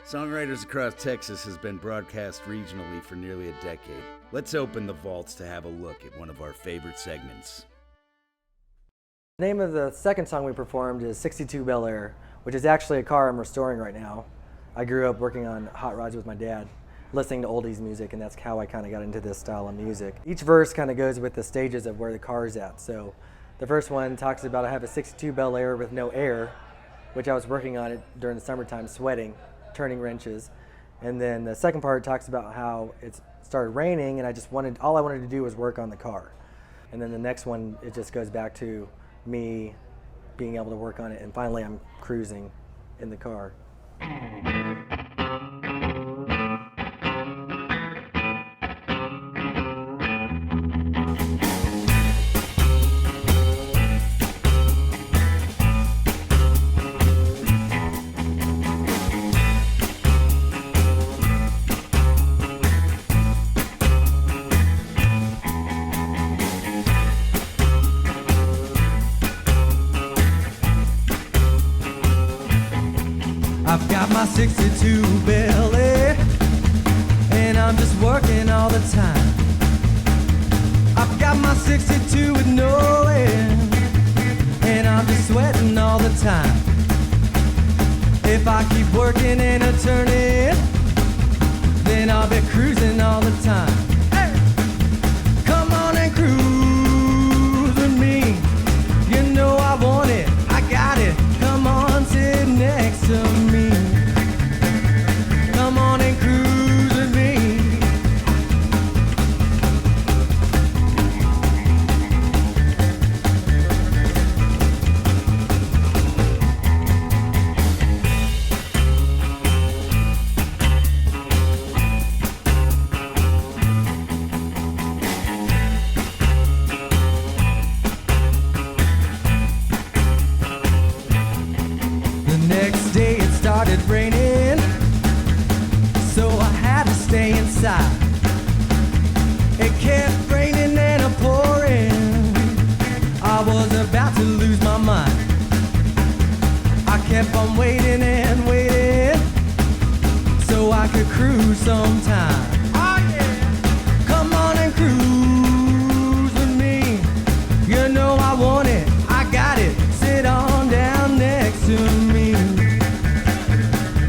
Songwriters Across Texas has been broadcast regionally for nearly a decade. Let's open the vaults to have a look at one of our favorite segments. The name of the second song we performed is 62 Bel Air, which is actually a car I'm restoring right now. I grew up working on hot rods with my dad, listening to oldies music, and that's how I kind of got into this style of music. Each verse kind of goes with the stages of where the car is at. So the first one talks about I have a 62 Bel Air with no air, which I was working on it during the summertime, sweating, turning wrenches. And then the second part talks about how it started raining and all I wanted to do was work on the car. And then the next one, it just goes back to me being able to work on it, and finally I'm cruising in the car. I've got my 62 Bel Air, and I'm just working all the time. I've got my 62 with no air, and I'm just sweating all the time. If I keep working and a turning, then I'll be cruising all the time. Hey! Come on and cruise with me. You know I want it, I got it. Come on, sit next to me. Come on and cruise with me. The next day it started raining, so I had to stay inside. It kept raining and a pouring. I was about to lose my mind. I kept on waiting and waiting, so I could cruise sometime. Oh yeah! Come on and cruise with me. You know I want it, I got it. Sit on down next to me.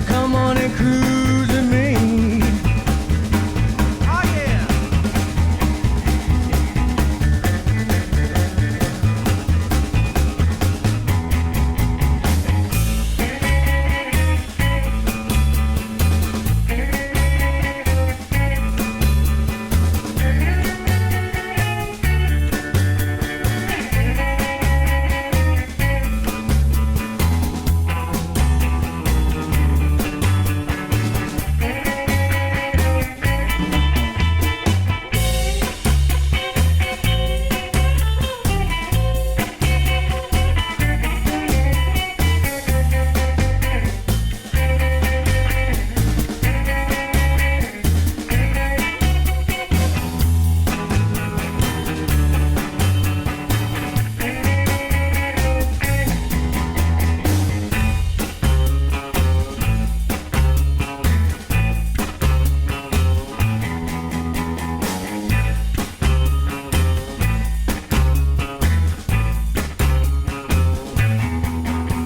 Come on and cruise with me. Oh yeah!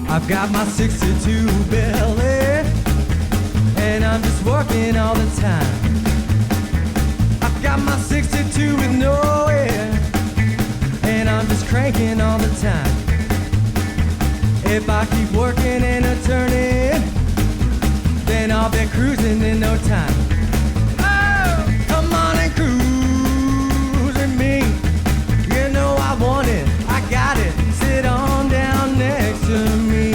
I've got my 62 Bel Air, and I'm just working all the time. I've got my 62 with no air, and I'm just cranking all the time. If I keep working and a turning, then I'll be cruising in no time. Oh, come on and cruise with me. You know I want it, I got it. Sit on down next to me.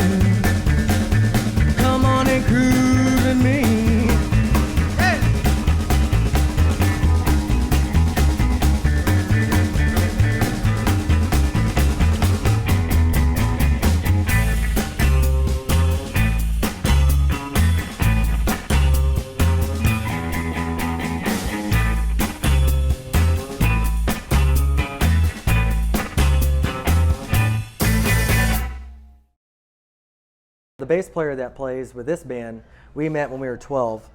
Come on and cruise with me. Hey! bass player that plays with this band, we met when we were 12,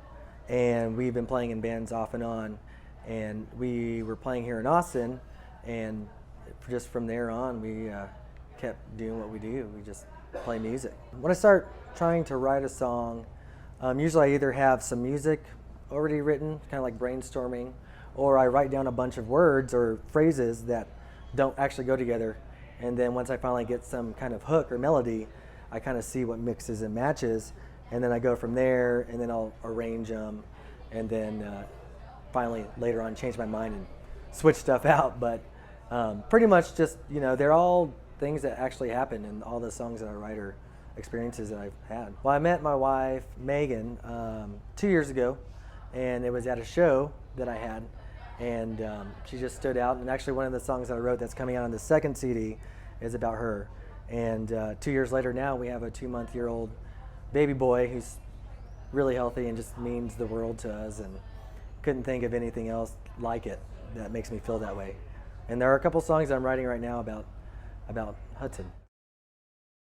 and we've been playing in bands off and on. And we were playing here in Austin, and just from there on, we kept doing what we do. We just play music. When I start trying to write a song, usually I either have some music already written, kind of like brainstorming, or I write down a bunch of words or phrases that don't actually go together. And then once I finally get some kind of hook or melody, I kind of see what mixes and matches, and then I go from there, and then I'll arrange them, and then finally later on change my mind and switch stuff out. But pretty much just, they're all things that actually happen, and all the songs that I write are experiences that I've had. Well, I met my wife, Megan, 2 years ago, and it was at a show that I had, and she just stood out. And actually one of the songs that I wrote that's coming out on the second CD is about her. And 2 years later now, we have a 2-month-old baby boy who's really healthy and just means the world to us, and couldn't think of anything else like it that makes me feel that way. And there are a couple songs I'm writing right now about Hudson.